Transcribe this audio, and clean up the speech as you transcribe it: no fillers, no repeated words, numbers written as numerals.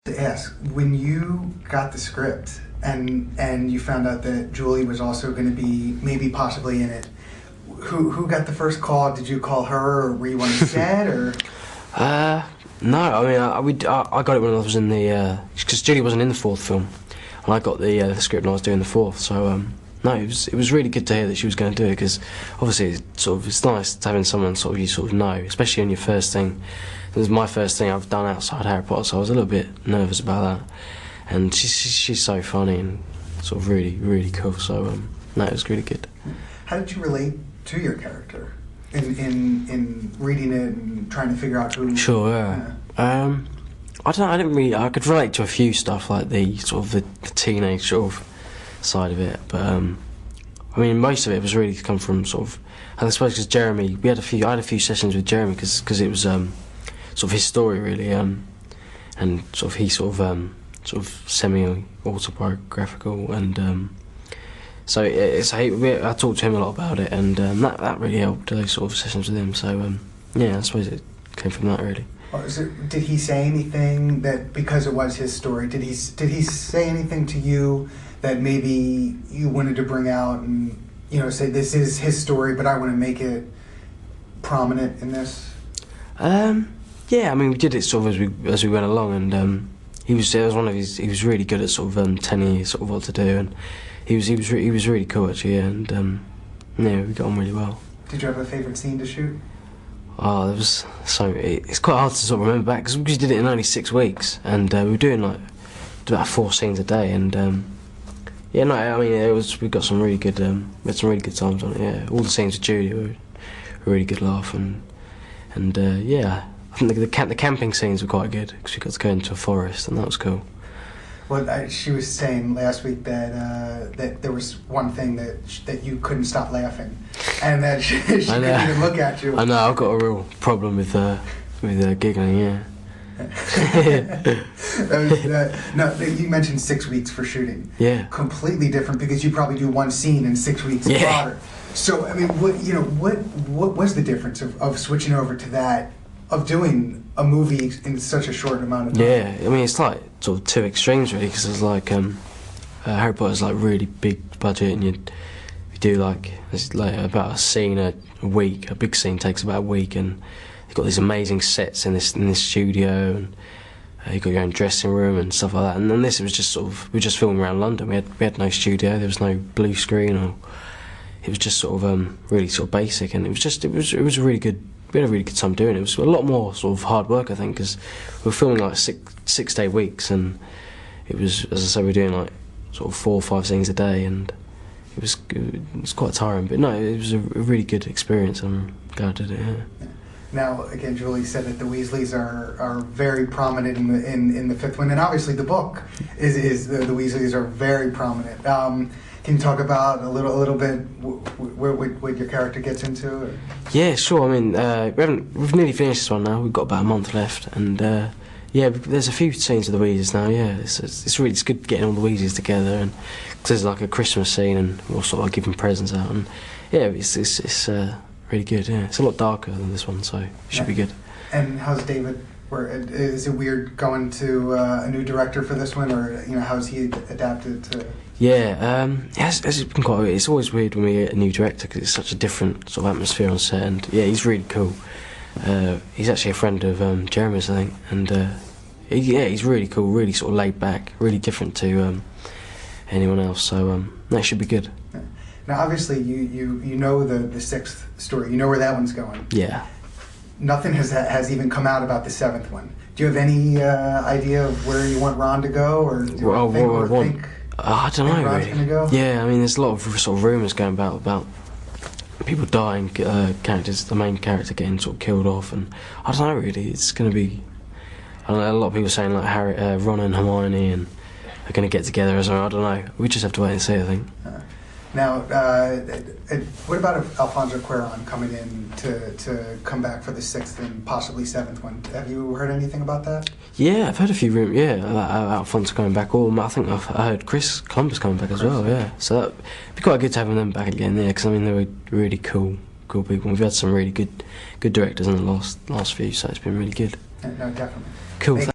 To ask, when you got the script and you found out that Julie was also going to be maybe possibly in it, who got the first call? Did you call her, or were you on the set, or? No, I mean I got it when I was in the because Julie wasn't in the fourth film, and I got the script when I was doing the fourth. So no, it was really good to hear that she was going to do it, because obviously it's nice having someone you know, especially on your first thing. It was my first thing I've done outside Harry Potter, so I was a little bit nervous about that. And she's so funny and sort of really cool. So no, it was really good. How did you relate to your character in reading it and trying to figure out who? Sure. Yeah. I don't know. I didn't really. I could relate to a few stuff, like the the teenage side of it, but I mean, most of it was really come from I suppose because Jeremy, I had a few sessions with Jeremy because it was his story really, and he semi-autobiographical, and so I talked to him a lot about it, and that really helped, those sessions with him. So yeah, I suppose it came from that really. Did he say anything that, because it was his story, did he say anything to you that maybe you wanted to bring out and say this is his story, but I want to make it prominent in this? Yeah, I mean, we did it as we went along, and he was really good at telling you what to do, and he was really cool actually, yeah, and yeah, we got on really well. Did you have a favourite scene to shoot? Oh, it's quite hard to remember back, because we did it in only 6 weeks, and we were doing about 4 scenes a day, and yeah, no, I mean we got some really good we had some really good times on it. Yeah, all the scenes with Judy were a really good laugh, and yeah, I think the camping scenes were quite good, because we got to go into a forest, and that was cool. Well, she was saying last week that there was one thing that you couldn't stop laughing, and that she couldn't even look at you. I know, I've got a real problem with giggling, yeah. No, you mentioned 6 weeks for shooting. Yeah. Completely different, because you probably do one scene in 6 weeks. Yeah. Broader. So I mean, what was the difference of switching over to that, of doing a movie in such a short amount of time? Yeah, I mean, it's like two extremes really, because it's like Harry Potter's really big budget, and you do it's about a scene a week. A big scene takes about a week, and you've got these amazing sets in this studio, and you've got your own dressing room and stuff like that. And then this, it was just we were just filming around London. We had no studio, there was no blue screen, or it was just really basic, and it was a really good. We had a really good time doing it. It was a lot more hard work, I think, because we were filming 6 day weeks, and it was, as I say, we were doing 4 or 5 scenes a day, and it was quite tiring. But no, it was a really good experience. I'm glad I did it. Yeah. Now, again, Julie said that the Weasleys are very prominent in the fifth one, and obviously the book is the Weasleys are very prominent. Can you talk about a little bit what your character gets into? Or? Yeah, sure. I mean, we've nearly finished this one now. We've got about a month left, and yeah, there's a few scenes of the Weasleys now. Yeah, it's good getting all the Weasleys together, and cause there's a Christmas scene, and we'll giving presents out, and yeah, it's really good. Yeah, it's a lot darker than this one, so it should be good. And how's David? Is it weird going to a new director for this one, or how's he adapted to? Yeah, it's been quite weird. It's always weird when we get a new director, because it's such a different atmosphere on set, and yeah, he's really cool. He's actually a friend of Jeremy's, I think, and he's really cool, really laid back, really different to anyone else. So that should be good. Now, obviously, you know the sixth story. You know where that one's going. Yeah. Nothing has even come out about the seventh one. Do you have any idea of where you want Ron to go, or do you think? I don't know, Ron's really. Gonna go? Yeah, I mean, there's a lot of rumours going about people dying, characters, the main character getting killed off, and I don't know, really. It's going to be, I don't know, a lot of people saying Harry, Ron and Hermione are going to get together as well. I don't know. We just have to wait and see, I think. Now, what about Alfonso Cuarón coming in to come back for the sixth and possibly seventh one? Have you heard anything about that? Yeah, I've heard a few rumours, yeah, about Alfonso coming back, or I think I heard Chris Columbus coming back as well, yeah. So that'd be quite good to have them back again, yeah, because I mean, they were really cool people. We've had some really good directors in the last few, so it's been really good. No, definitely. Cool.